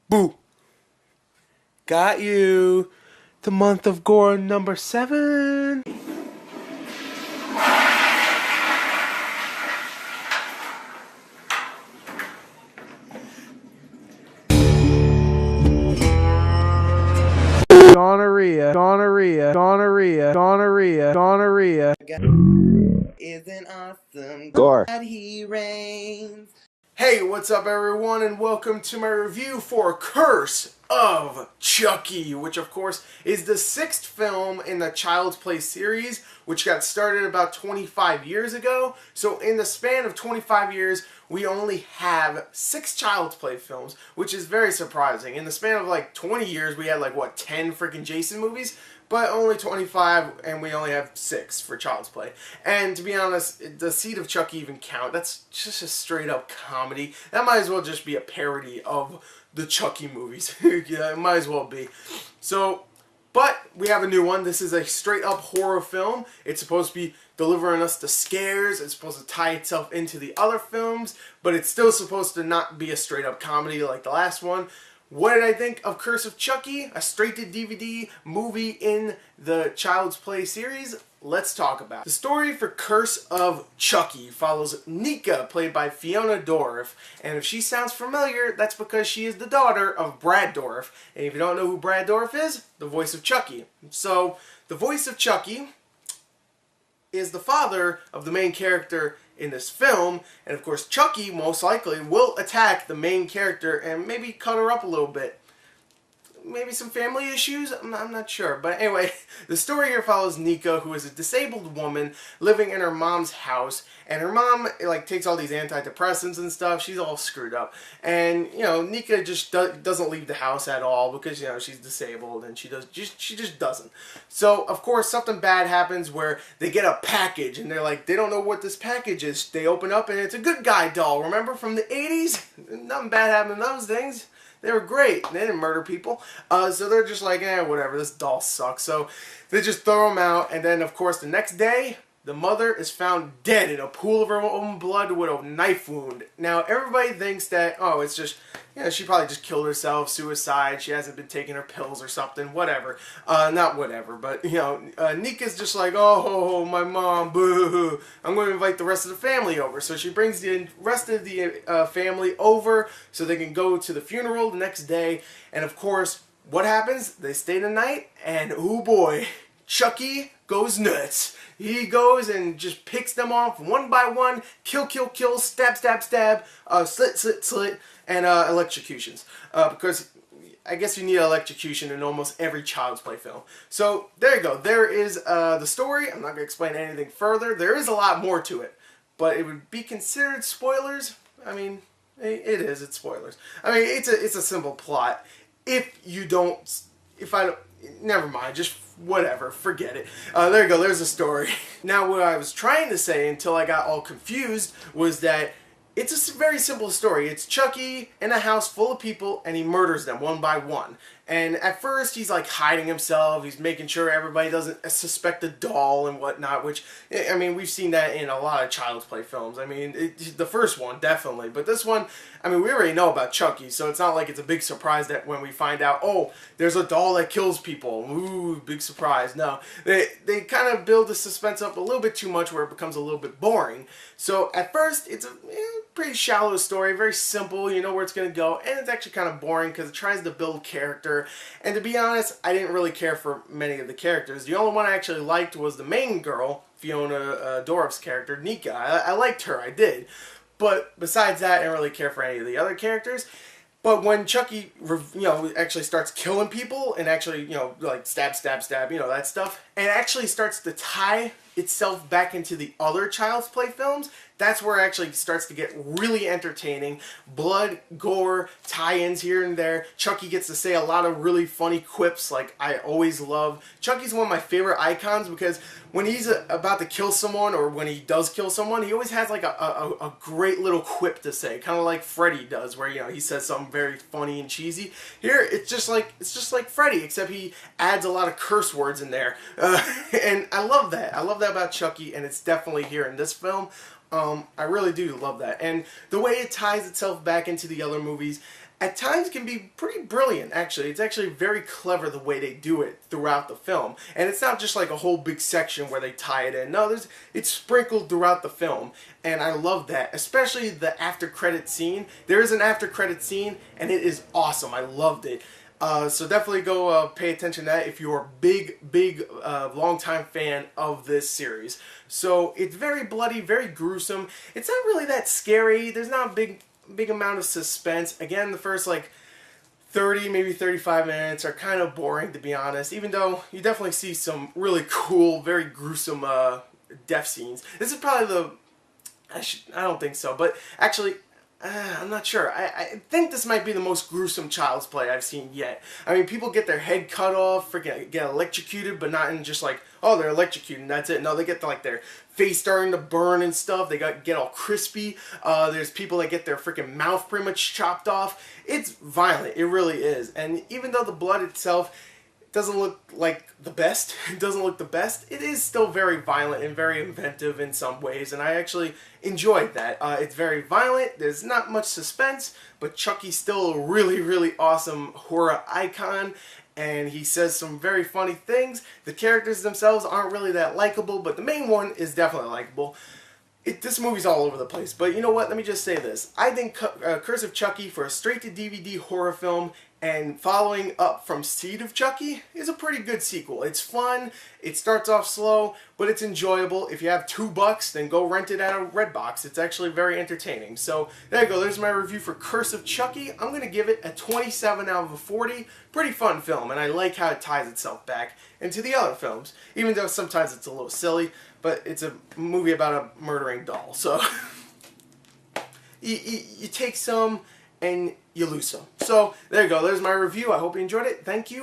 Boo! Got you! The month of Gorror number 7! Gonorrhea, gonorrhea, gonorrhea, gonorrhea, gonorrhea. Isn't awesome. Gorr. God he reigns. Hey, what's up everyone, and welcome to my review for Curse of Chucky, which of course is the 6th film in the Child's Play series, which got started about 25 years ago. So in the span of 25 years, we only have 6 Child's Play films, which is very surprising. In the span of like 20 years, we had like, what, 10 freaking Jason movies? But only 25, and we only have 6 for Child's Play. And to be honest, the Seed of Chucky even count. That's just a straight up comedy. That might as well just be a parody of the Chucky movies. Yeah, it might as well be. So, but we have a new one. This is a straight up horror film. It's supposed to be delivering us the scares. It's supposed to tie itself into the other films, but it's still supposed to not be a straight up comedy like the last one. What did I think of Curse of Chucky? A straight-to-DVD movie in the Child's Play series? Let's talk about it. The story for Curse of Chucky follows Nika, played by Fiona Dourif. And if she sounds familiar, that's because she is the daughter of Brad Dourif. And if you don't know who Brad Dourif is, the voice of Chucky. So, the voice of Chucky is the father of the main character in this film, and of course Chucky most likely will attack the main character and maybe cut her up a little bit. Maybe some family issues? I'm not sure. But anyway, the story here follows Nika, who is a disabled woman living in her mom's house. And her mom, like, takes all these antidepressants and stuff. She's all screwed up. And, you know, Nika just doesn't leave the house at all because, you know, she's disabled and she just doesn't. So, of course, something bad happens where they get a package and they're like, they don't know what this package is. They open up and it's a good guy doll. Remember from the 80s? Nothing bad happened to those things. They were great. They didn't murder people. So they're just like, whatever, this doll sucks. So they just throw them out. And then, of course, the next day, the mother is found dead in a pool of her own blood with a knife wound. Now, everybody thinks that, oh, it's just, you know, she probably just killed herself, suicide, she hasn't been taking her pills or something, whatever. Not whatever, but, you know, Nika's just like, oh, my mom, boo, I'm going to invite the rest of the family over. So she brings the rest of the family over so they can go to the funeral the next day. And, of course, what happens? They stay the night, and, oh boy, Chucky goes nuts. He goes and just picks them off one by one, kill, kill, kill, stab, stab, stab, slit, slit, slit, and electrocutions. Because I guess you need electrocution in almost every Child's Play film. So there you go. There is the story. I'm not going to explain anything further. There is a lot more to it, but it would be considered spoilers. I mean, it is. It's spoilers. I mean, it's a simple plot. If you don't, if I don't, never mind, just whatever, forget it. There you go, there's the story. Now, what I was trying to say until I got all confused was that it's a very simple story. It's Chucky in a house full of people, and he murders them one by one. And at first, he's like hiding himself. He's making sure everybody doesn't suspect the doll and whatnot, which, I mean, we've seen that in a lot of Child's Play films. I mean, the first one, definitely. But this one, I mean, we already know about Chucky, so it's not like it's a big surprise that when we find out, oh, there's a doll that kills people. Ooh, big surprise. No, they kind of build the suspense up a little bit too much where it becomes a little bit boring. So at first, it's a pretty shallow story, very simple, you know where it's going to go, and it's actually kind of boring because it tries to build character. And to be honest, I didn't really care for many of the characters. The only one I actually liked was the main girl, Fiona Dourif's character, Nika. I liked her, I did. But besides that, I didn't really care for any of the other characters. But when Chucky, you know, actually starts killing people and actually, you know, like stab, stab, stab, you know, that stuff, and actually starts to tie itself back into the other Child's Play films, that's where it actually starts to get really entertaining. Blood, gore, tie-ins here and there. Chucky gets to say a lot of really funny quips like I always love. Chucky's one of my favorite icons because when he's about to kill someone or when he does kill someone, he always has like a great little quip to say, kind of like Freddy does, where, you know, he says something very funny and cheesy. Here, it's just like Freddy, except he adds a lot of curse words in there, and I love that. I love that about Chucky, and it's definitely here in this film. I really do love that. And the way it ties itself back into the other movies, at times can be pretty brilliant, actually. It's actually very clever the way they do it throughout the film. And it's not just like a whole big section where they tie it in. No, it's sprinkled throughout the film. And I love that, especially the after credit scene. There is an after credit scene, and it is awesome. I loved it. So definitely go pay attention to that if you're a big, long-time fan of this series. So it's very bloody, very gruesome. It's not really that scary. There's not a big amount of suspense. Again, the first like 30, maybe 35 minutes are kind of boring, to be honest, even though you definitely see some really cool, very gruesome death scenes. This is probably I don't think so, but actually, I'm not sure. I think this might be the most gruesome Child's Play I've seen yet. I mean, people get their head cut off, freaking get electrocuted, but not in just like, oh, they're electrocuted and that's it. No, they get like their face starting to burn and stuff. They get all crispy. There's people that get their freaking mouth pretty much chopped off. It's violent. It really is. And even though the blood itself doesn't look like the best, it doesn't look the best, it is still very violent and very inventive in some ways, and I actually enjoyed that. It's very violent, there's not much suspense, but Chucky's still a really awesome horror icon, and he says some very funny things. The characters themselves aren't really that likable, but the main one is definitely likable. This movie's all over the place, but you know what? Let me just say this. I think Curse of Chucky, for a straight-to-DVD horror film, and following up from Seed of Chucky, is a pretty good sequel. It's fun, it starts off slow, but it's enjoyable. If you have $2, then go rent it at a Redbox. It's actually very entertaining. So there you go, there's my review for Curse of Chucky. I'm going to give it a 27 out of 40. Pretty fun film, and I like how it ties itself back into the other films, even though sometimes it's a little silly, but it's a movie about a murdering doll. So you take some and you lose some. So there you go, there's my review. I hope you enjoyed it. Thank you.